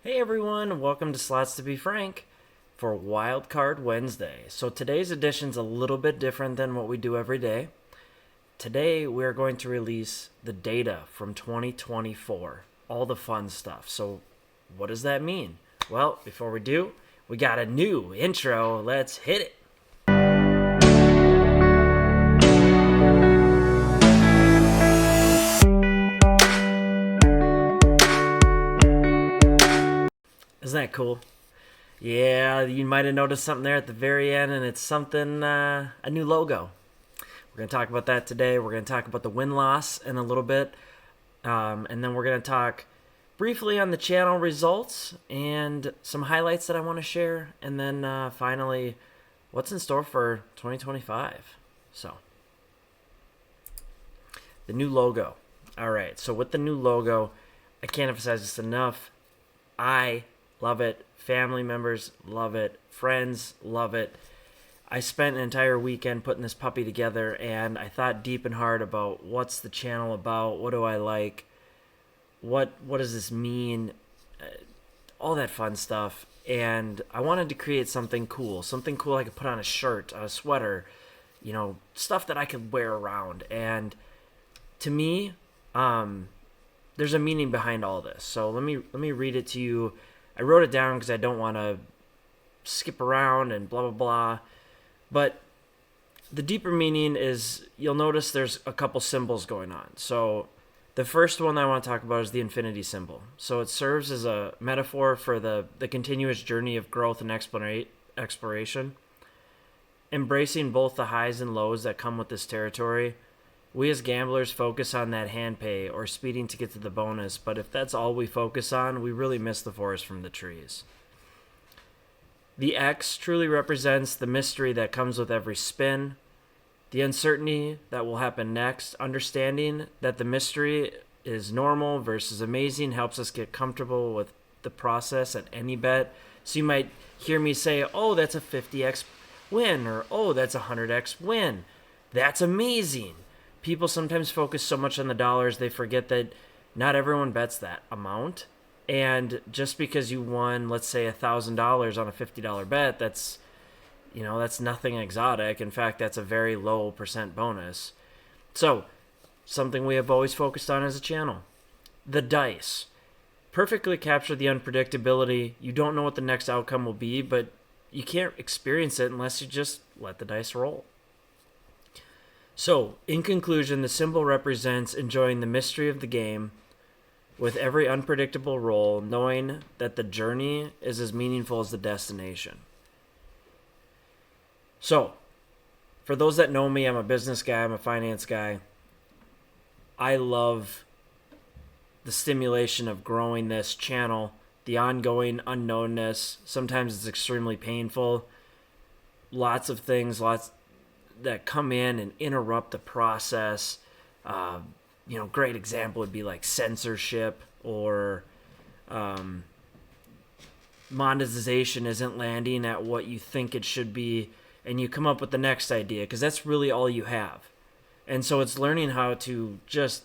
Hey everyone, welcome to Slots to Be Frank for Wildcard Wednesday. So today's edition's a little bit different than what we do every day. Today we're going to release the data from 2024, all the fun stuff. So what does that mean? Well, before we do, we got a new intro. Let's hit it. Isn't that cool? Yeah, you might have noticed something there at the very end, and it's something, a new logo. We're going to talk about that today. We're going to talk about the win-loss in a little bit. And then we're going to talk briefly on the channel results and some highlights that I want to share. And then finally, what's in store for 2025. So, the new logo. All right, so with the new logo, I can't emphasize this enough. I love it. Family members love it. Friends love it. I spent an entire weekend putting this puppy together, and I thought deep and hard about what's the channel about, what do I like, what does this mean, all that fun stuff. And I wanted to create something cool I could put on a shirt, on a sweater, stuff that I could wear around. And to me, there's a meaning behind all this. So let me read it to you. I wrote it down because I don't want to skip around and blah, blah, blah. But the deeper meaning is, you'll notice there's a couple symbols going on. So the first one I want to talk about is the infinity symbol. So it serves as a metaphor for the continuous journey of growth and exploration. Embracing both the highs and lows that come with this territory. We as gamblers focus on that hand pay or speeding to get to the bonus, but if that's all we focus on, we really miss the forest from the trees. The X truly represents the mystery that comes with every spin, the uncertainty that will happen next. Understanding that the mystery is normal versus amazing helps us get comfortable with the process at any bet. So you might hear me say, oh, that's a 50x win, or oh, that's a 100x win. That's amazing. People sometimes focus so much on the dollars, they forget that not everyone bets that amount. And just because you won, let's say, $1,000 on a $50 bet, that's nothing exotic. In fact, that's a very low percent bonus. So, something we have always focused on as a channel. The dice perfectly capture the unpredictability. You don't know what the next outcome will be, but you can't experience it unless you just let the dice roll. So, in conclusion, the symbol represents enjoying the mystery of the game with every unpredictable roll, knowing that the journey is as meaningful as the destination. So, for those that know me, I'm a business guy, I'm a finance guy. I love the stimulation of growing this channel, the ongoing unknownness. Sometimes it's extremely painful. Lots of things, that come in and interrupt the process. Great example would be like censorship, or monetization isn't landing at what you think it should be, and you come up with the next idea because that's really all you have. And so it's learning how to just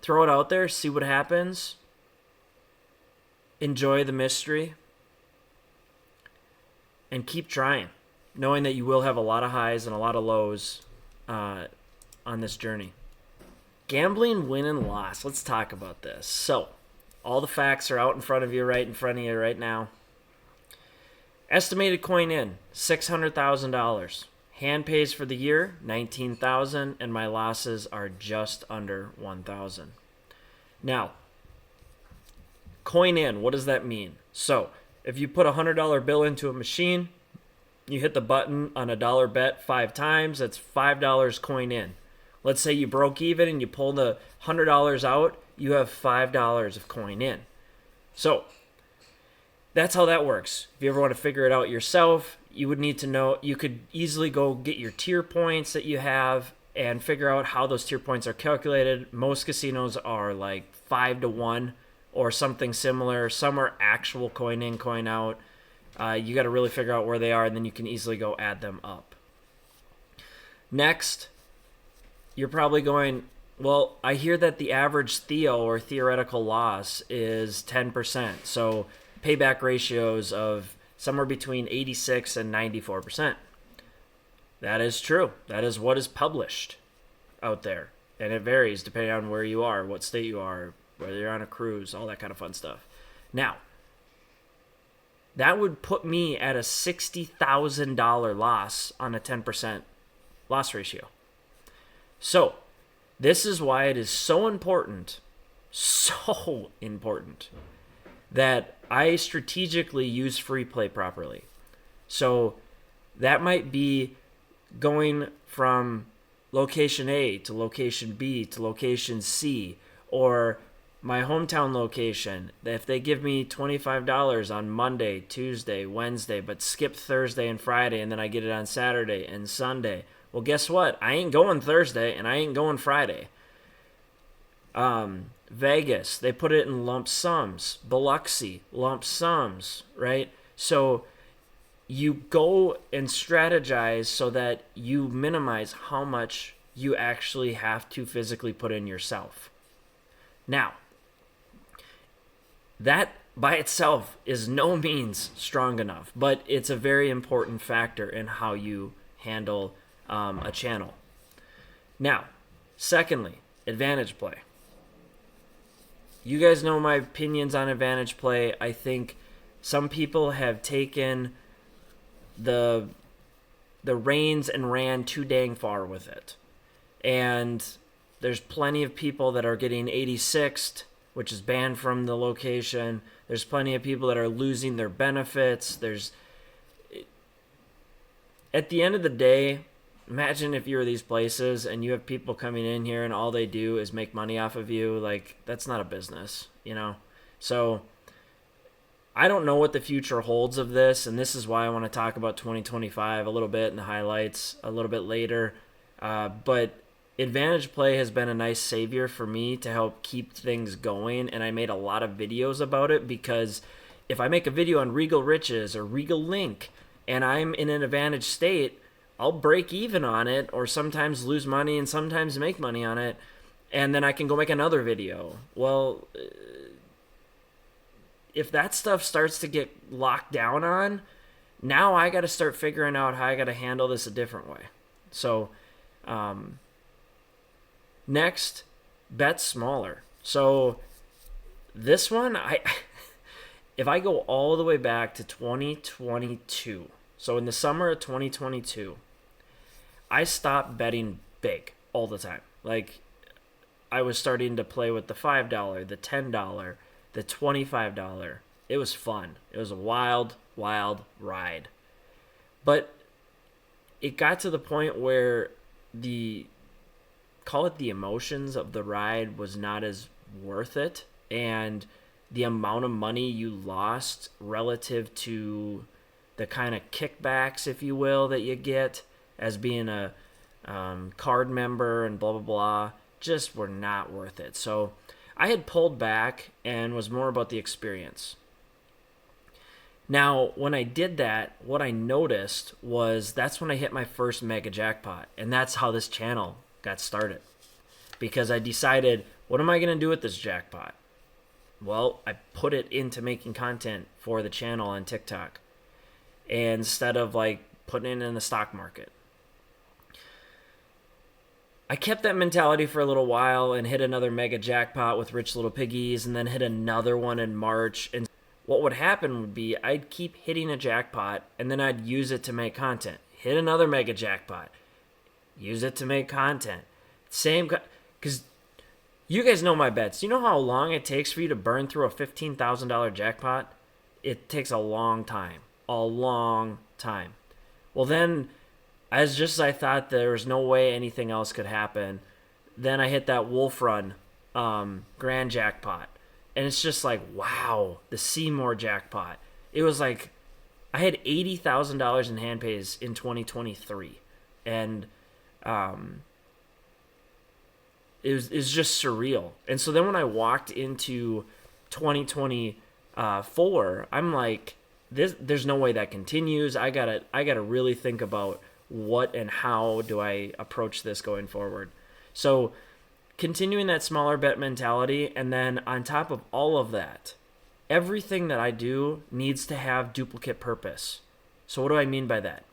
throw it out there, see what happens, enjoy the mystery, and keep trying, knowing that you will have a lot of highs and a lot of lows on this journey. Gambling win and loss. Let's talk about this. So, all the facts are out in front of you right now. Estimated coin in, $600,000. Hand pays for the year, $19,000, and my losses are just under $1,000. Now, coin in, what does that mean? So, if you put a $100 bill into a machine, you hit the button on a dollar bet 5 times, that's $5 coin in. Let's say you broke even and you pull the $100 out, you have $5 of coin in. So, that's how that works. If you ever want to figure it out yourself, you would need to know, you could easily go get your tier points that you have and figure out how those tier points are calculated. Most casinos are like 5-1 or something similar. Some are actual coin in, coin out. You got to really figure out where they are, and then you can easily go add them up. Next, you're probably going, Well, I hear that the average theo or theoretical loss is 10%. So payback ratios of somewhere between 86 and 94%. That is true. That is what is published out there. And it varies depending on where you are, what state you are, whether you're on a cruise, all that kind of fun stuff. Now, that would put me at a $60,000 loss on a 10% loss ratio. So, this is why it is so important, that I strategically use free play properly. So, that might be going from location A to location B to location C, or my hometown location. If they give me $25 on Monday, Tuesday, Wednesday, but skip Thursday and Friday, and then I get it on Saturday and Sunday, well, guess what? I ain't going Thursday and I ain't going Friday. Vegas, they put it in lump sums. Biloxi, lump sums, right? So you go and strategize so that you minimize how much you actually have to physically put in yourself. Now, that by itself is no means strong enough, but it's a very important factor in how you handle a channel. Now, secondly, advantage play. You guys know my opinions on advantage play. I think some people have taken the reins and ran too dang far with it. And there's plenty of people that are getting 86th, which is banned from the location. There's plenty of people that are losing their benefits. At the end of the day, imagine if you were these places and you have people coming in here and all they do is make money off of you. Like, that's not a business, So I don't know what the future holds of this, and this is why I want to talk about 2025 a little bit in the highlights a little bit later. But advantage play has been a nice savior for me to help keep things going, and I made a lot of videos about it because if I make a video on Regal Riches or Regal Link and I'm in an advantage state, I'll break even on it or sometimes lose money and sometimes make money on it, and then I can go make another video. Well, if that stuff starts to get locked down on, now I got to start figuring out how I got to handle this a different way. So, next, bet smaller. So, this one, if I go all the way back to 2022, so in the summer of 2022, I stopped betting big all the time. Like, I was starting to play with the $5, the $10, the $25. It was fun. It was a wild, wild ride. But it got to the point where call it the emotions of the ride was not as worth it. And the amount of money you lost relative to the kind of kickbacks, if you will, that you get as being a card member and blah, blah, blah, just were not worth it. So I had pulled back and was more about the experience. Now, when I did that, what I noticed was that's when I hit my first mega jackpot. And that's how this channel got started. Because I decided, what am I going to do with this jackpot? Well, I put it into making content for the channel on TikTok instead of like putting it in the stock market. I kept that mentality for a little while and hit another mega jackpot with Rich Little Piggies and then hit another one in March. And what would happen would be I'd keep hitting a jackpot and then I'd use it to make content. Hit another mega jackpot. Use it to make content. Because you guys know my bets. You know how long it takes for you to burn through a $15,000 jackpot? It takes a long time. A long time. Well, then, as I thought there was no way anything else could happen, then I hit that Wolf Run grand jackpot. And it's just like, wow, the Seymour jackpot. It was like, I had $80,000 in hand pays in 2023. And it was just surreal. And so then when I walked into 2024, I'm like, there's no way that continues. I gotta really think about what and how do I approach this going forward. So continuing that smaller bet mentality, and then on top of all of that, everything that I do needs to have duplicate purpose. So what do I mean by that?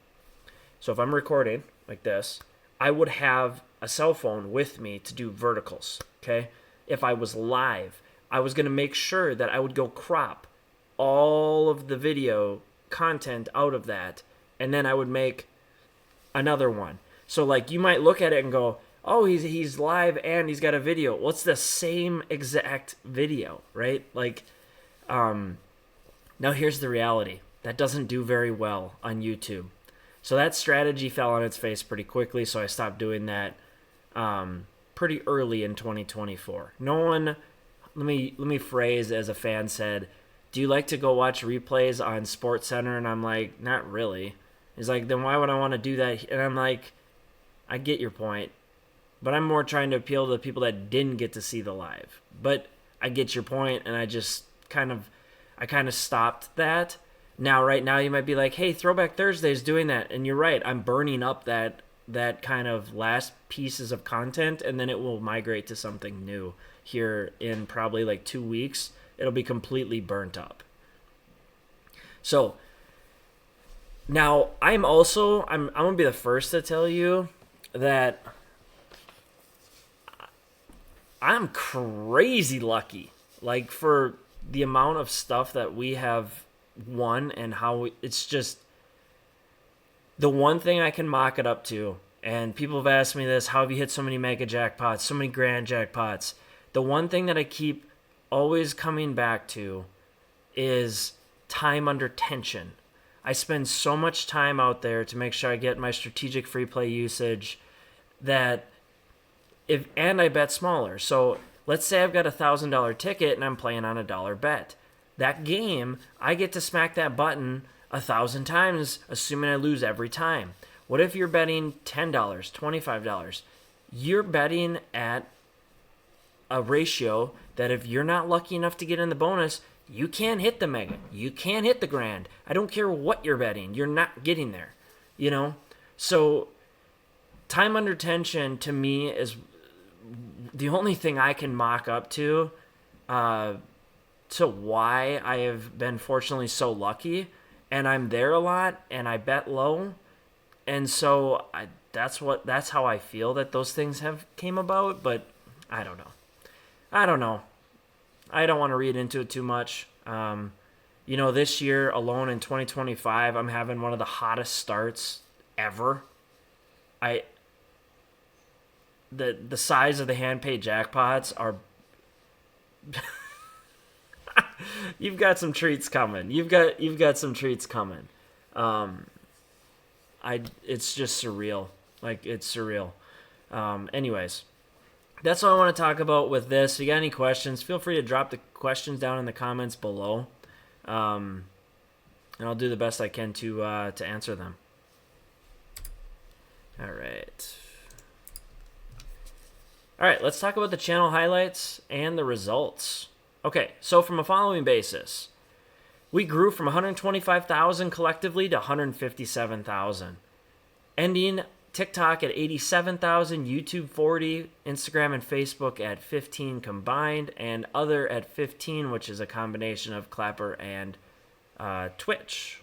So if I'm recording like this, I would have a cell phone with me to do verticals, okay? If I was live, I was going to make sure that I would go crop all of the video content out of that, and then I would make another one. So like you might look at it and go, oh, he's live and he's got a video. Well, it's the same exact video, right? Like, now here's the reality. That doesn't do very well on YouTube. So that strategy fell on its face pretty quickly, so I stopped doing that pretty early in 2024. No one, let me phrase as a fan said, do you like to go watch replays on SportsCenter? And I'm like, not really. He's like, then why would I want to do that? And I'm like, I get your point, but I'm more trying to appeal to the people that didn't get to see the live. But I get your point, and I just kind of stopped that. Now, right now, you might be like, hey, Throwback Thursday is doing that. And you're right. I'm burning up that kind of last pieces of content, and then it will migrate to something new here in probably like 2 weeks. It'll be completely burnt up. So now I'm going to be the first to tell you that I'm crazy lucky, like for the amount of stuff that we have won and how it's just the one thing I can mock it up to. And people have asked me this, how have you hit so many mega jackpots, so many grand jackpots? The one thing that I keep always coming back to is time under tension. I spend so much time out there to make sure I get my strategic free play usage and I bet smaller. So let's say I've got $1,000 ticket and I'm playing on $1 bet. That game, I get to smack that button 1,000 times, assuming I lose every time. What if you're betting $10, $25? You're betting at a ratio that if you're not lucky enough to get in the bonus, you can't hit the mega. You can't hit the grand. I don't care what you're betting. You're not getting there, you know? So time under tension to me is the only thing I can mock up to why I have been fortunately so lucky, and I'm there a lot and I bet low. And so that's how I feel that those things have came about, but I don't know. I don't want to read into it too much. This year alone in 2025, I'm having one of the hottest starts ever. The size of the hand paid jackpots are you've got some treats coming. You've got some treats coming. It's just surreal. Like, it's surreal. Anyways, that's all I want to talk about with this. If you got any questions, feel free to drop the questions down in the comments below. And I'll do the best I can to answer them. All right, let's talk about the channel highlights and the results. Okay, so from a following basis, we grew from 125,000 collectively to 157,000, ending TikTok at 87,000, YouTube 40, Instagram and Facebook at 15 combined, and other at 15, which is a combination of Clapper and Twitch.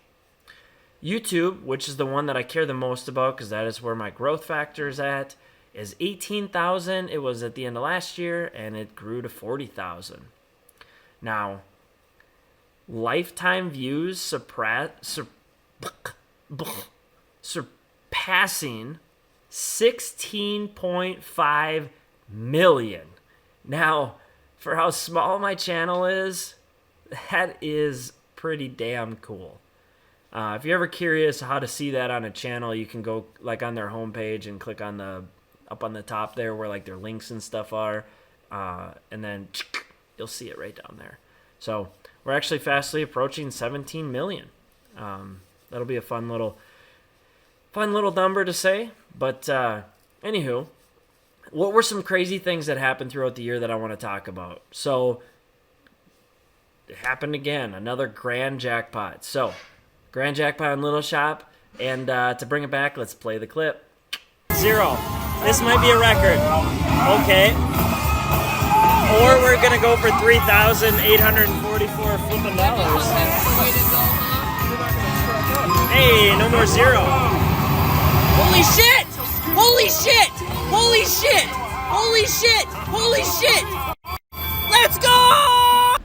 YouTube, which is the one that I care the most about because that is where my growth factor is at, is 18,000. It was at the end of last year, and it grew to 40,000. Now, lifetime views surpassing 16.5 million. Now, for how small my channel is, that is pretty damn cool. If you're ever curious how to see that on a channel, you can go like on their homepage and click on up on the top there where like their links and stuff are, and then you'll see it right down there. So we're actually fastly approaching 17 million. That'll be a fun little number to say. But anywho, what were some crazy things that happened throughout the year that I want to talk about? So it happened again, another grand jackpot. So grand jackpot in Little Shop, and to bring it back, let's play the clip. 0. This might be a record. Okay. Or we're gonna go for $3,844 flipping dollars. Hey, no more zero. Holy shit! Holy shit! Holy shit! Holy shit! Holy shit! Let's go!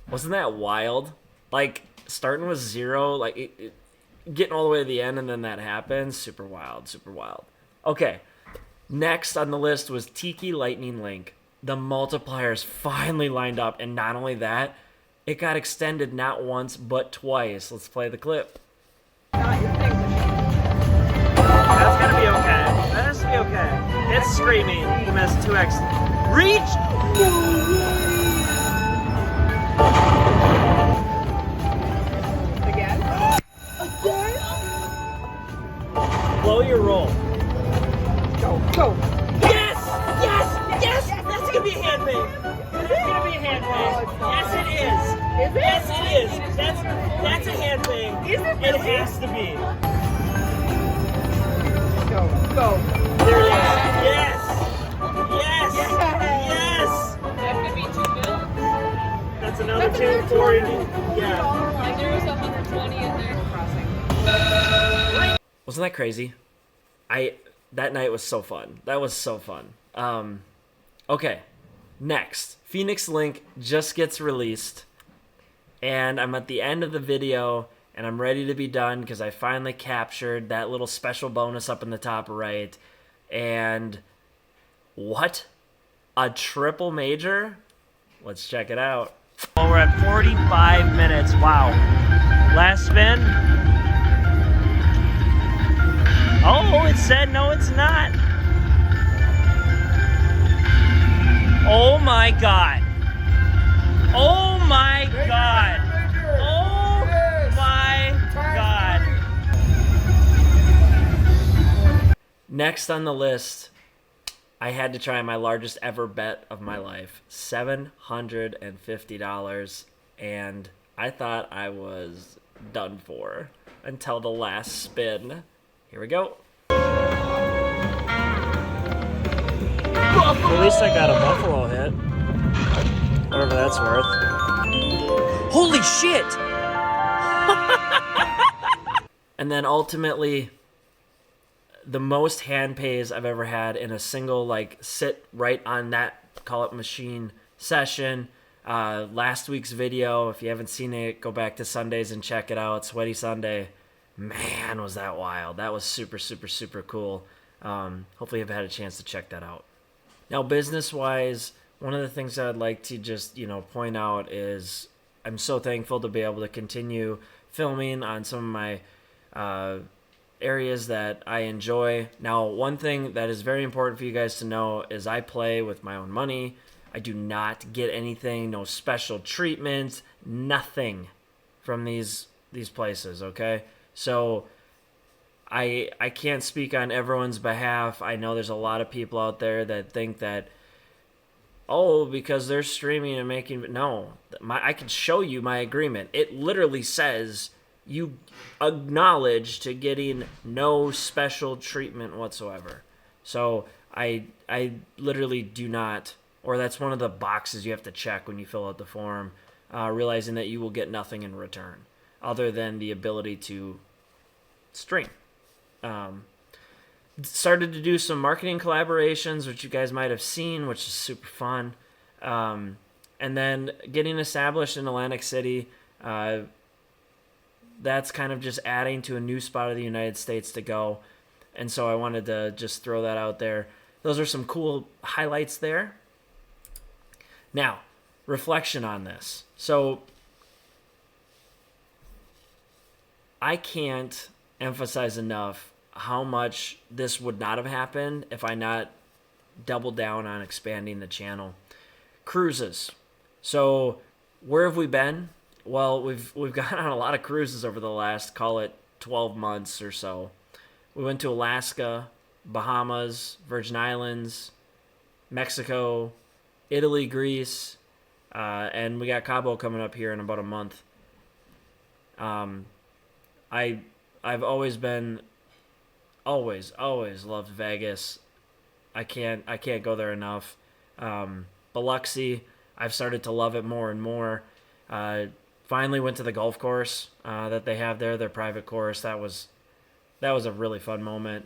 Wasn't that wild? Like, starting with zero, like, getting all the way to the end and then that happens. Super wild, super wild. Okay, next on the list was Tiki Lightning Link. The multipliers finally lined up, and not only that, it got extended not once, but twice. Let's play the clip. That's gonna be okay. That has to be okay. It's screaming. You missed 2x. Reach! Again? Blow your roll. Go, go. Yes! Yes! Yes! That's gonna be a hand pay. That's gonna be a hand pay. Yes, it is. Is it? Yes, it is. That's a hand pay. Is it? It has to be. Go, go. There it is. Yes! Yes! Yes! That could be 2 bills. That's another That's 240. Yeah. And there was 120 in there. Wasn't that crazy? That night was so fun. That was so fun. Okay, next. Phoenix Link just gets released, and I'm at the end of the video, and I'm ready to be done because I finally captured that little special bonus up in the top right. And what? A triple major? Let's check it out. Well, we're at 45 minutes. Wow. Last spin. Oh, it said no, it's not. Oh my God. Oh my God. Oh my God. Next on the list, I had to try my largest ever bet of my life, $750, and I thought I was done for until the last spin. Here we go. At least I got a Buffalo hit. Whatever that's worth. Holy shit! And then ultimately, the most hand pays I've ever had in a single, like, sit right on that, call it machine session. Last week's video, if you haven't seen it, go back to Sundays and check it out. Sweaty Sunday. Man, was that wild. That was super, super, super cool. Hopefully you've had a chance to check that out. Now, business-wise, one of the things that I'd like to just, point out is I'm so thankful to be able to continue filming on some of my areas that I enjoy. Now, one thing that is very important for you guys to know is I play with my own money. I do not get anything, no special treatment, nothing from these places, okay? So I can't speak on everyone's behalf. I know there's a lot of people out there that think that, oh, because they're streaming and making... No, I can show you my agreement. It literally says you acknowledge to getting no special treatment whatsoever. So I literally do not, or that's one of the boxes you have to check when you fill out the form, realizing that you will get nothing in return other than the ability to stream. Started to do some marketing collaborations, which you guys might have seen, which is super fun. And then getting established in Atlantic City, that's kind of just adding to a new spot of the United States to go. And so I wanted to just throw that out there. Those are some cool highlights there. Now, reflection on this. So I can't emphasize enough how much this would not have happened if I not doubled down on expanding the channel. Cruises. So where have we been? Well, we've gone on a lot of cruises over the last, call it 12 months or so. We went to Alaska, Bahamas, Virgin Islands, Mexico, Italy, Greece, and we got Cabo coming up here in about a month. I've always been, always loved Vegas. I can't go there enough. But Biloxi, I've started to love it more and more. Finally went to the golf course that they have there, their private course. That was a really fun moment.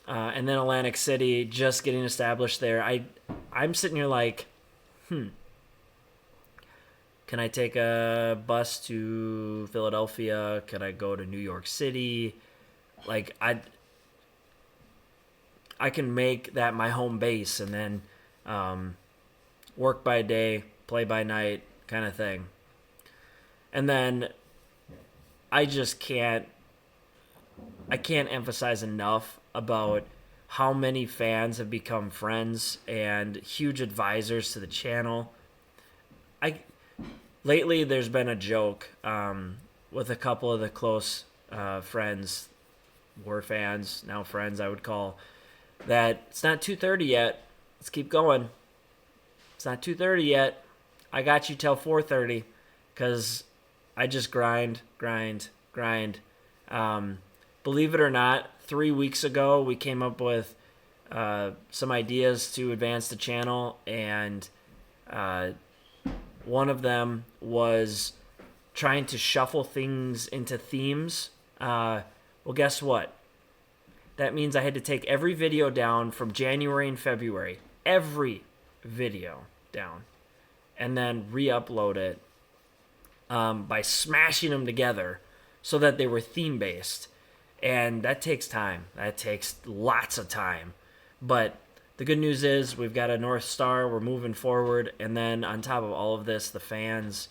And then Atlantic City, just getting established there. I'm sitting here like, can I take a bus to Philadelphia? Could I go to New York City? Like, I can make that my home base and then work by day, play by night kind of thing. And then I can't emphasize enough about how many fans have become friends and huge advisors to the channel. Lately, there's been a joke with a couple of the close friends, were fans, now friends, I would call, that it's not 2:30 yet. Let's keep going. It's not 2:30 yet. I got you till 4:30 because I just grind. Believe it or not, 3 weeks ago, we came up with some ideas to advance the channel, and one of them was trying to shuffle things into themes. Well, guess what? That means I had to take every video down from January and February. Every video down. And then re-upload it by smashing them together so that they were theme-based. And that takes time. That takes lots of time. But the good news is we've got a North Star. We're moving forward. And then on top of all of this, the fans,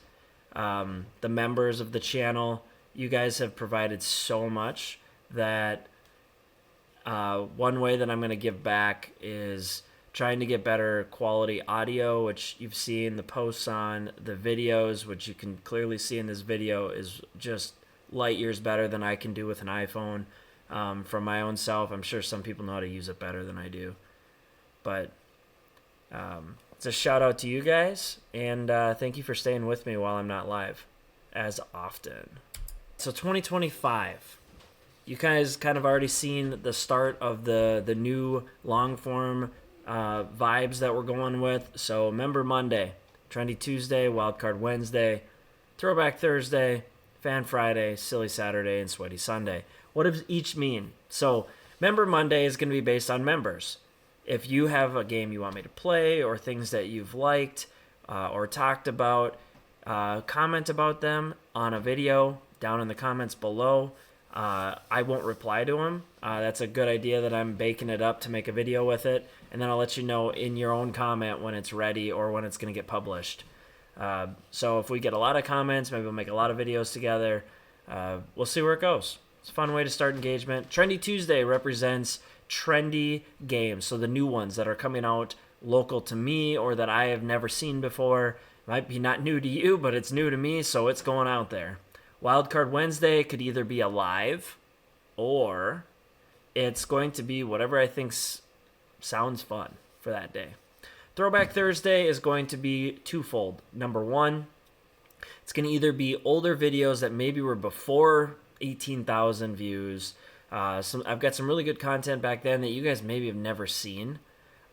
the members of the channel, you guys have provided so much that one way that I'm going to give back is trying to get better quality audio, which you've seen the posts on, the videos, which you can clearly see in this video is just light years better than I can do with an iPhone. From my own self, I'm sure some people know how to use it better than I do. But it's a shout out to you guys, and thank you for staying with me while I'm not live as often. So 2025. You guys kind of already seen the start of the new long-form vibes that we're going with. So Member Monday, Trendy Tuesday, Wildcard Wednesday, Throwback Thursday, Fan Friday, Silly Saturday, and Sweaty Sunday. What does each mean? So Member Monday is going to be based on members. If you have a game you want me to play or things that you've liked or talked about, comment about them on a video down in the comments below. I won't reply to them. That's a good idea that I'm baking it up to make a video with it. And then I'll let you know in your own comment when it's ready or when it's going to get published. So if we get a lot of comments, maybe we'll make a lot of videos together. We'll see where it goes. It's a fun way to start engagement. Trendy Tuesday represents trendy games. So the new ones that are coming out local to me or that I have never seen before. Might be not new to you, but it's new to me, so it's going out there. Wildcard Wednesday could either be a live or it's going to be whatever I think sounds fun for that day. Throwback Thursday is going to be twofold. Number one, it's going to either be older videos that maybe were before 18,000 views. I've got some really good content back then that you guys maybe have never seen.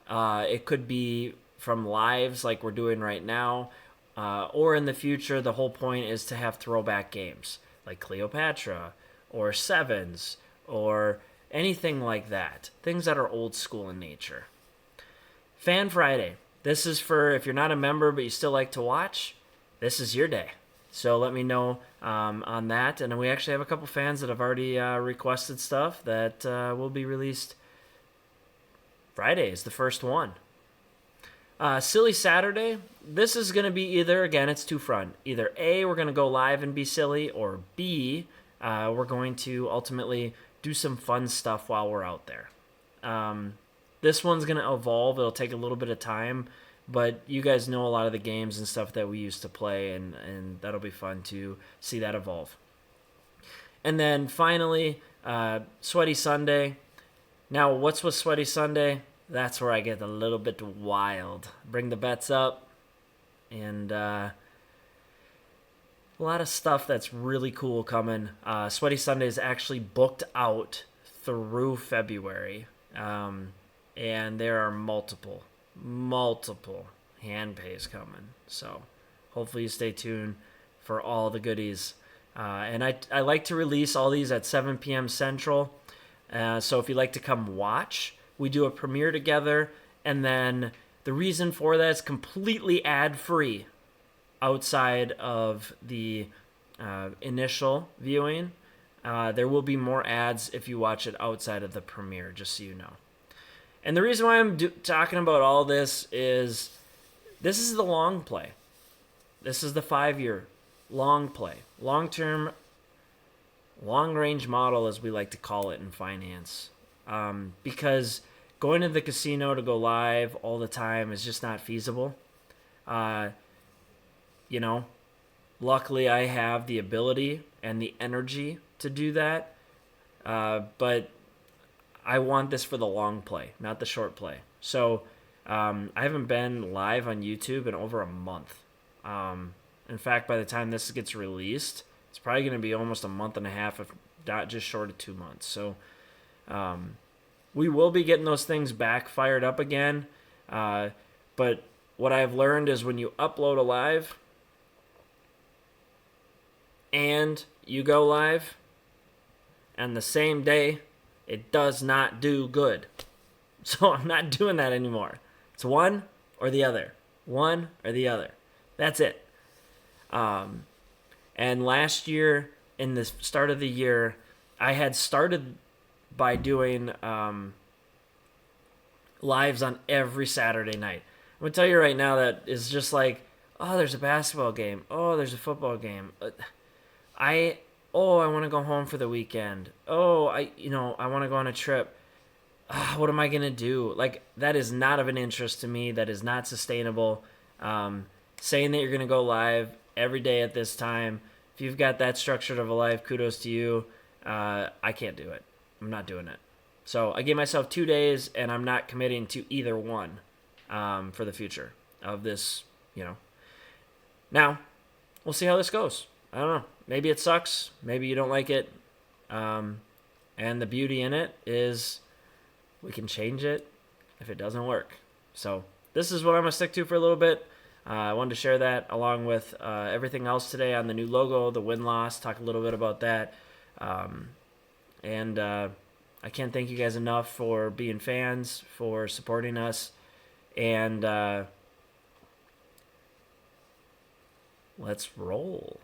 It could be from lives like we're doing right now. Or in the future, the whole point is to have throwback games like Cleopatra or Sevens or anything like that. Things that are old school in nature. Fan Friday. This is for if you're not a member but you still like to watch, this is your day. So let me know on that. And we actually have a couple fans that have already requested stuff that will be released Friday is the first one. Silly Saturday, this is going to be either, again, it's two front. Either A, we're going to go live and be silly, or B, we're going to ultimately do some fun stuff while we're out there. This one's going to evolve. It'll take a little bit of time, but you guys know a lot of the games and stuff that we used to play, and that'll be fun to see that evolve. And then finally, Sweaty Sunday. Now, what's with Sweaty Sunday? That's where I get a little bit wild. Bring the bets up, and a lot of stuff that's really cool coming. Sweaty Sunday is actually booked out through February, and there are multiple hand pay is coming. So hopefully you stay tuned for all the goodies. And I like to release all these at 7 p.m. Central. So if you'd like to come watch, we do a premiere together. And then the reason for that is completely ad-free outside of the initial viewing. There will be more ads if you watch it outside of the premiere, just so you know. And the reason why I'm talking about all this is the long play. This is the 5-year long play. Long-term, long-range model, as we like to call it in finance. Because going to the casino to go live all the time is just not feasible. Luckily I have the ability and the energy to do that. But I want this for the long play, not the short play. So I haven't been live on YouTube in over a month. In fact, by the time this gets released, it's probably going to be almost a month and a half, if not just short of 2 months. So we will be getting those things back fired up again. But what I've learned is when you upload a live and you go live, and the same day, it does not do good. So I'm not doing that anymore. It's one or the other. One or the other. That's it. And last year, in the start of the year, I had started by doing lives on every Saturday night. I'm going to tell you right now that it's just like, oh, there's a basketball game. Oh, there's a football game. I want to go home for the weekend. Oh, I want to go on a trip. What am I going to do? Like, that is not of an interest to me. That is not sustainable. Saying that you're going to go live every day at this time, if you've got that structured of a life, kudos to you. I can't do it. I'm not doing it. So I gave myself 2 days, and I'm not committing to either one for the future of this, Now, we'll see how this goes. I don't know. Maybe it sucks. Maybe you don't like it. And the beauty in it is we can change it if it doesn't work. So this is what I'm going to stick to for a little bit. I wanted to share that along with everything else today on the new logo, the win-loss, talk a little bit about that. And I can't thank you guys enough for being fans, for supporting us. And let's roll.